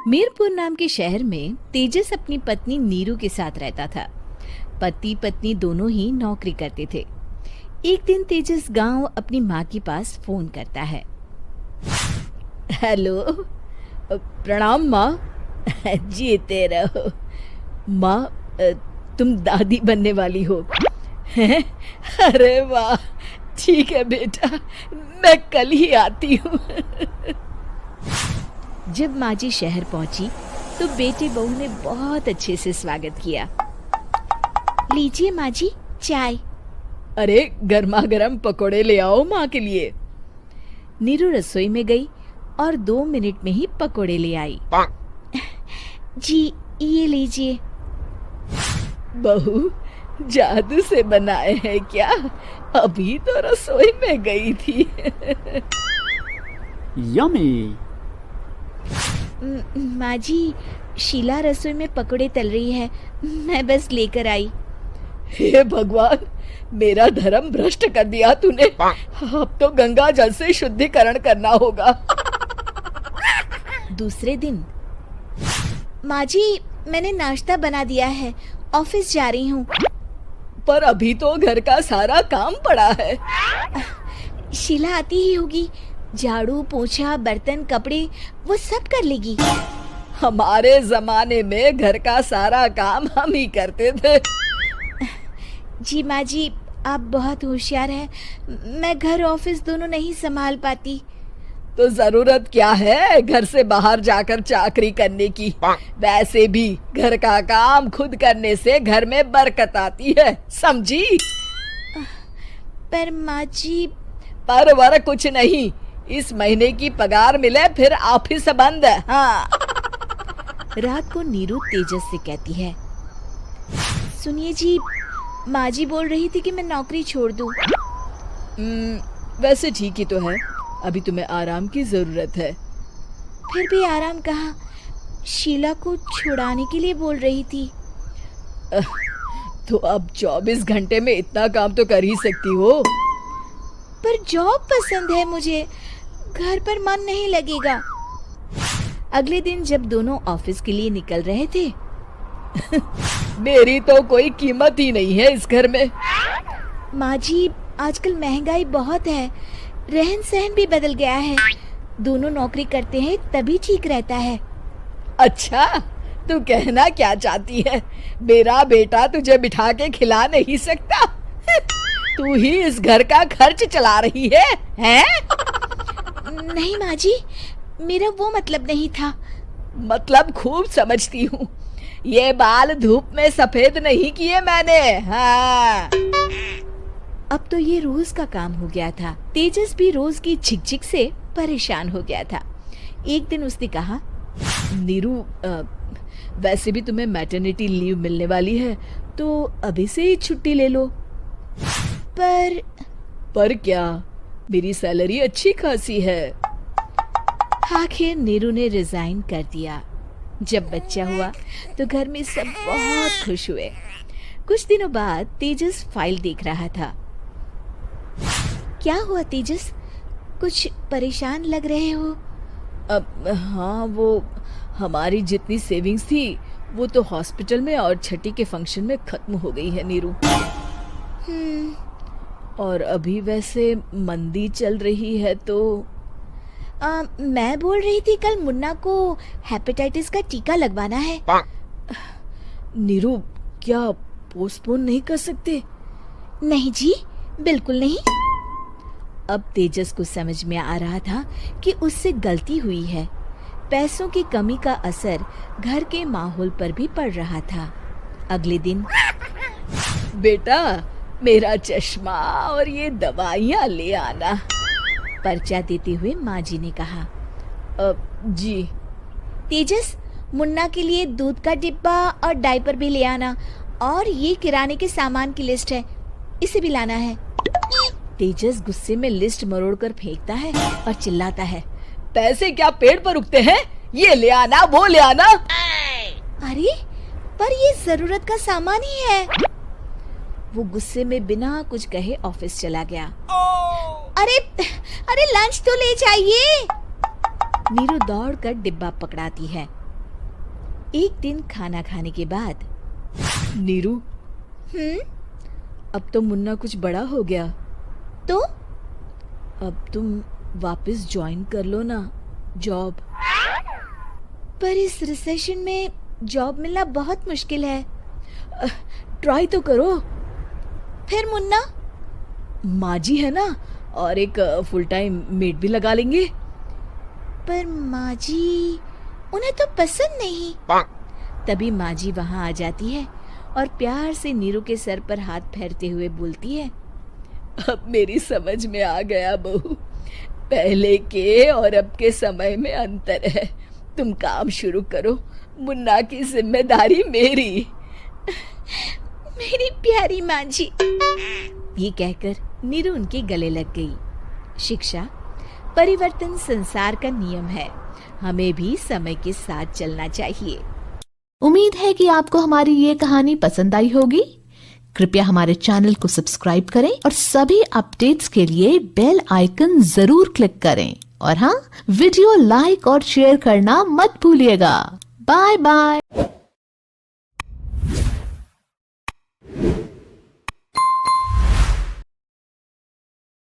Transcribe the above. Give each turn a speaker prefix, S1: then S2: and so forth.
S1: मीरपुर नाम के शहर में तेजस अपनी पत्नी नीरू के साथ रहता था। पति पत्नी दोनों ही नौकरी करते थे। एक दिन तेजस गांव अपनी माँ के पास फोन करता है। हेलो, प्रणाम माँ। जीते रहो माँ, तुम दादी बनने वाली हो हैं? अरे वाह, ठीक है बेटा, मैं कल ही आती हूँ। जब माँ जी शहर पहुंची तो बेटे बहू ने बहुत अच्छे से स्वागत किया। लीजिए माँ जी, चाय। अरे गर्मा गर्म पकोड़े ले आओ माँ के लिए। नीरू रसोई में गई और 2 मिनट में ही पकोड़े ले आई। जी ये लीजिए। बहू जादू से बनाए हैं क्या? अभी तो रसोई में गई थी।
S2: यम्मी।
S1: माँ जी, शीला रसोई में पकोड़े तल रही है, मैं बस लेकर आई। हे भगवान, मेरा धर्म भ्रष्ट कर दिया तूने। अब तो गंगा जल से शुद्धिकरण करना होगा। दूसरे दिन, माँ जी मैंने नाश्ता बना दिया है, ऑफिस जा रही हूँ। पर अभी तो घर का सारा काम पड़ा है। शीला आती ही होगी, झाड़ू पोछा बर्तन कपड़े वो सब कर लेगी। हमारे जमाने में घर का सारा काम हम ही करते थे। जी माँ जी, आप बहुत होशियार हैं, मैं घर ऑफिस दोनों नहीं संभाल पाती। तो जरूरत क्या है घर से बाहर जाकर चाकरी करने की? वैसे भी घर का काम खुद करने से घर में बरकत आती है, समझी? पर माँ जी। पर वर कुछ नहीं, इस महीने की पगार मिले फिर ऑफिस बंद। हाँ। रात को नीरू तेजस से कहती है, सुनिए जी, माँ जी बोल रही थी कि मैं नौकरी छोड़ दूं। वैसे ठीक ही तो है, अभी तुम्हें आराम की जरूरत है। फिर भी आराम कहाँ, शीला को छुड़ाने के लिए बोल रही थी। तो अब 24 घंटे में इतना काम तो कर ही सकती हो। पर जॉब पसंद है मुझे, घर पर मन नहीं लगेगा। अगले दिन जब दोनों ऑफिस के लिए निकल रहे थे, मेरी तो कोई कीमत ही नहीं है इस घर में। माँ जी, आजकल महंगाई बहुत है, रहन सहन भी बदल गया है, दोनों नौकरी करते हैं तभी ठीक रहता है। अच्छा, तू कहना क्या चाहती है? मेरा बेटा तुझे बिठा के खिला नहीं सकता? तू ही इस घर का खर्च चला रही है, हैं? नहीं माँ जी, मेरा वो मतलब नहीं था। मतलब खूब समझती हूँ, ये बाल धूप में सफेद नहीं किए मैंने। हाँ। अब तो ये रोज का काम हो गया था। तेजस भी रोज की झिकझिक से परेशान हो गया था। एक दिन उसने कहा, नीरू, वैसे भी तुम्हें मैटरनिटी लीव मिलने वाली है, तो अभी से ही छुट्टी ले लो। पर क्या, मेरी सैलरी अच्छी खासी है। आखिर नीरू ने रिजाइन कर दिया। जब बच्चा हुआ तो घर में सब बहुत खुश हुए। कुछ दिनों बाद तेजस फाइल देख रहा था। क्या हुआ तेजस, कुछ परेशान लग रहे हो? हाँ, वो हमारी जितनी सेविंग्स थी वो तो हॉस्पिटल में और छठी के फंक्शन में खत्म हो गई है नीरू। और अभी वैसे मंदी चल रही है तो मैं बोल रही थी कल मुन्ना को हेपेटाइटिस का टीका लगवाना है। नीरू, क्या पोस्टपोन नहीं कर सकते? नहीं जी, बिल्कुल नहीं। अब तेजस को समझ में आ रहा था कि उससे गलती हुई है। पैसों की कमी का असर घर के माहौल पर भी पड़ रहा था। अगले दिन, बेटा मेरा चश्मा और ये दवाइयाँ ले आना, पर्चा देते हुए माँ जी ने कहा। जी। तेजस, मुन्ना के लिए दूध का डिब्बा और डायपर भी ले आना, और ये किराने के सामान की लिस्ट है, इसे भी लाना है। तेजस गुस्से में लिस्ट मरोड़कर फेंकता है और चिल्लाता है, पैसे क्या पेड़ पर उगते हैं? ये ले आना, वो ले आना। अरे पर ये जरूरत का सामान ही है। वो गुस्से में बिना कुछ कहे ऑफिस चला गया। अरे लंच तो ले जाइए। नीरू दौड़कर डिब्बा पकड़ाती है। एक दिन खाना खाने के बाद, नीरू, अब तो मुन्ना कुछ बड़ा हो गया, तो अब तुम वापस ज्वाइन कर लो ना जॉब। पर इस रिसेशन में जॉब मिलना बहुत मुश्किल है। ट्राई तो करो। फिर मुन्ना, माँ जी है ना, और एक फुल टाइम मेड भी लगा लेंगे। पर माँ जी, उन्हें तो पसंद नहीं। तभी माँ जी वहाँ आ जाती है और प्यार से नीरू के सर पर हाथ फेरते हुए बोलती है, अब मेरी समझ में आ गया बहू, पहले के और अब के समय में अंतर है। तुम काम शुरू करो, मुन्ना की जिम्मेदारी मेरी। मेरी प्यारी माँ जी। ये कहकर नीरू उनके गले लग गई। शिक्षा, परिवर्तन संसार का नियम है, हमें भी समय के साथ चलना चाहिए।
S2: उम्मीद है कि आपको हमारी ये कहानी पसंद आई होगी। कृपया हमारे चैनल को सब्सक्राइब करें और सभी अपडेट्स के लिए बेल आइकन जरूर क्लिक करें। और हाँ, वीडियो लाइक और शेयर करना मत भूलिएगा। Bye bye.